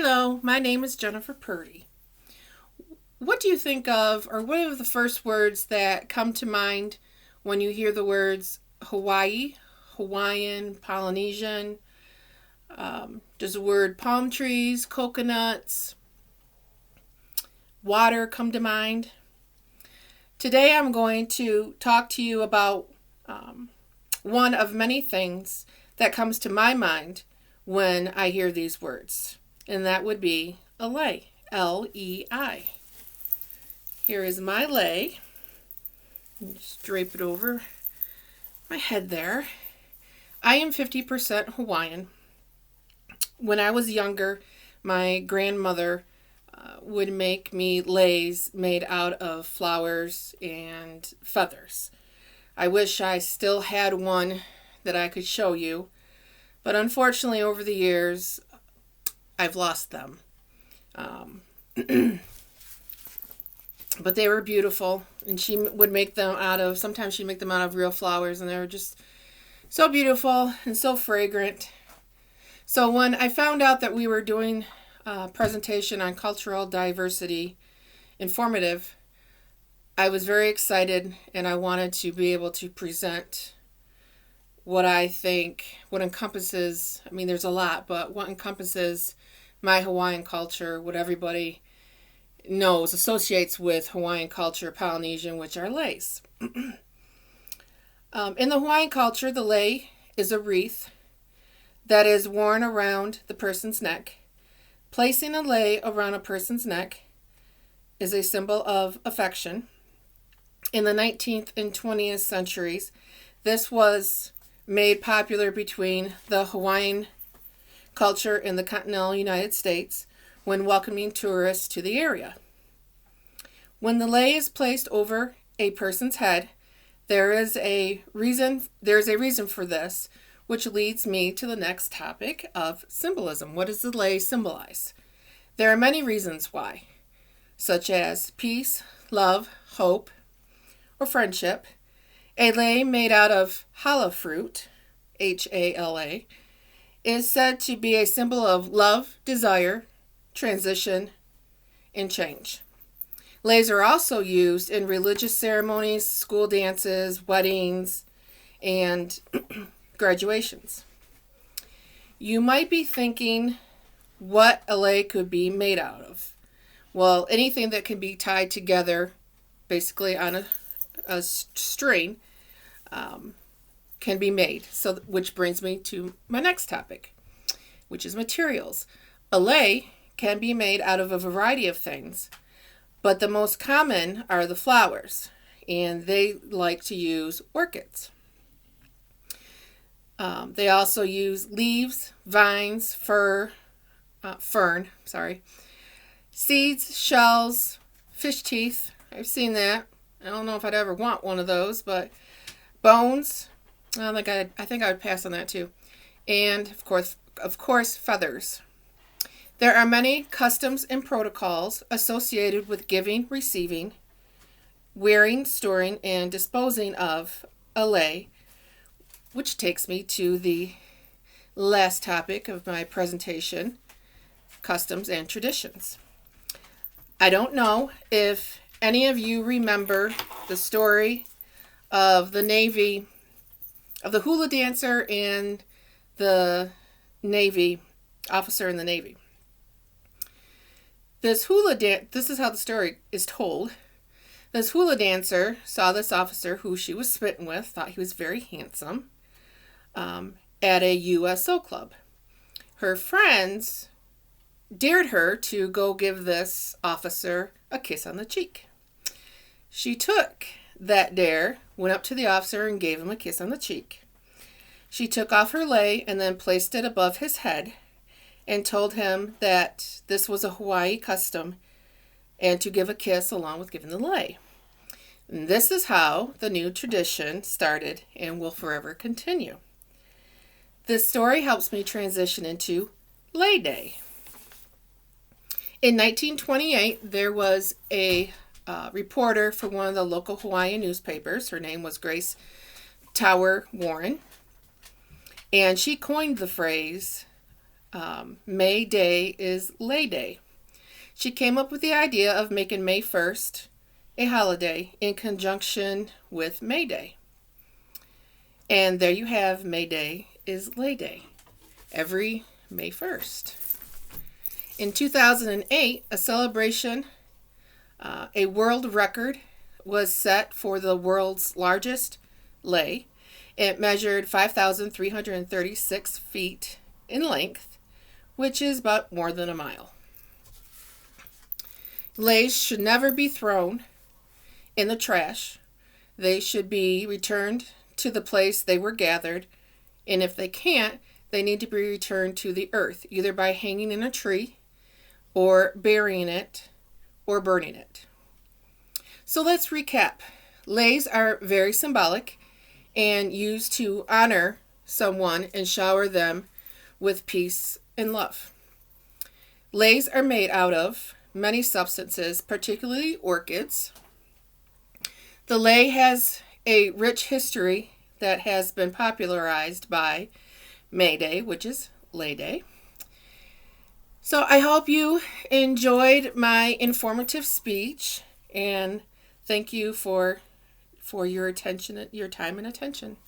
Hello, my name is Jennifer Purdy. What do you think of, or what are the first words that come to mind when you hear the words Hawaii, Hawaiian, Polynesian? Does the word palm trees, coconuts, water come to mind? Today I'm going to talk to you about one of many things that comes to my mind when I hear these words, and that would be a lei, L-E-I. Here is my lei. Just drape it over my head there. I am 50% Hawaiian. When I was younger, my grandmother would make me leis made out of flowers and feathers. I wish I still had one that I could show you, but unfortunately over the years I've lost them. But they were beautiful, and she would make them sometimes she'd make them out of real flowers, and they were just so beautiful and so fragrant. So when I found out that we were doing a presentation on cultural diversity, informative, I was very excited, and I wanted to be able to present what I think, what encompasses, there's a lot, but what encompasses my Hawaiian culture, what everybody knows, associates with Hawaiian culture, Polynesian, which are leis. In the Hawaiian culture, the lei is a wreath that is worn around the person's neck. Placing a lei around a person's neck is a symbol of affection. In the 19th and 20th centuries, this was made popular between the Hawaiian culture in the continental United States when welcoming tourists to the area. When the lei is placed over a person's head, there's a reason for this, which leads me to the next topic of symbolism. What does the lei symbolize? There are many reasons why, such as peace, love, hope, or friendship. A lei made out of hala fruit, H-A-L-A, is said to be a symbol of love, desire, transition, and change. Leis are also used in religious ceremonies, school dances, weddings, and graduations. You might be thinking what a lei could be made out of. Well, anything that can be tied together, basically on a string, can be made. So, which brings me to my next topic, which is materials. A lei can be made out of a variety of things, but the most common are the flowers, and they like to use orchids. They also use leaves, vines, fern, seeds, shells, fish teeth. I've seen that. I don't know if I'd ever want one of those, but bones. I think I would pass on that too. And of course, feathers. There are many customs and protocols associated with giving, receiving, wearing, storing, and disposing of a lei, which takes me to the last topic of my presentation, customs and traditions. I don't know if any of you remember the story of the hula dancer and the Navy officer in the Navy. This is how the story is told. This hula dancer saw this officer who she was smitten with, thought he was very handsome, at a USO club. Her friends dared her to go give this officer a kiss on the cheek. She took that dare, went up to the officer and gave him a kiss on the cheek. She took off her lei and then placed it above his head and told him that this was a Hawaii custom and to give a kiss along with giving the lei. And this is how the new tradition started and will forever continue. This story helps me transition into Lei Day. In 1928, there was a reporter for one of the local Hawaiian newspapers. Her name was Grace Tower Warren. And she coined the phrase May Day is Lay Day. She came up with the idea of making May 1st a holiday in conjunction with May Day. And there you have May Day is Lay Day, every May 1st. In 2008, a celebration, a world record was set for the world's largest lei. It measured 5,336 feet in length, which is about more than a mile. Leis should never be thrown in the trash. They should be returned to the place they were gathered, and if they can't, they need to be returned to the earth, either by hanging in a tree or burying it or burning it. So let's recap. Leis are very symbolic and used to honor someone and shower them with peace and love. Leis are made out of many substances, particularly orchids. The lei has a rich history that has been popularized by May Day, which is Lay Day. So I hope you enjoyed my informative speech, and thank you for your attention, your time and attention.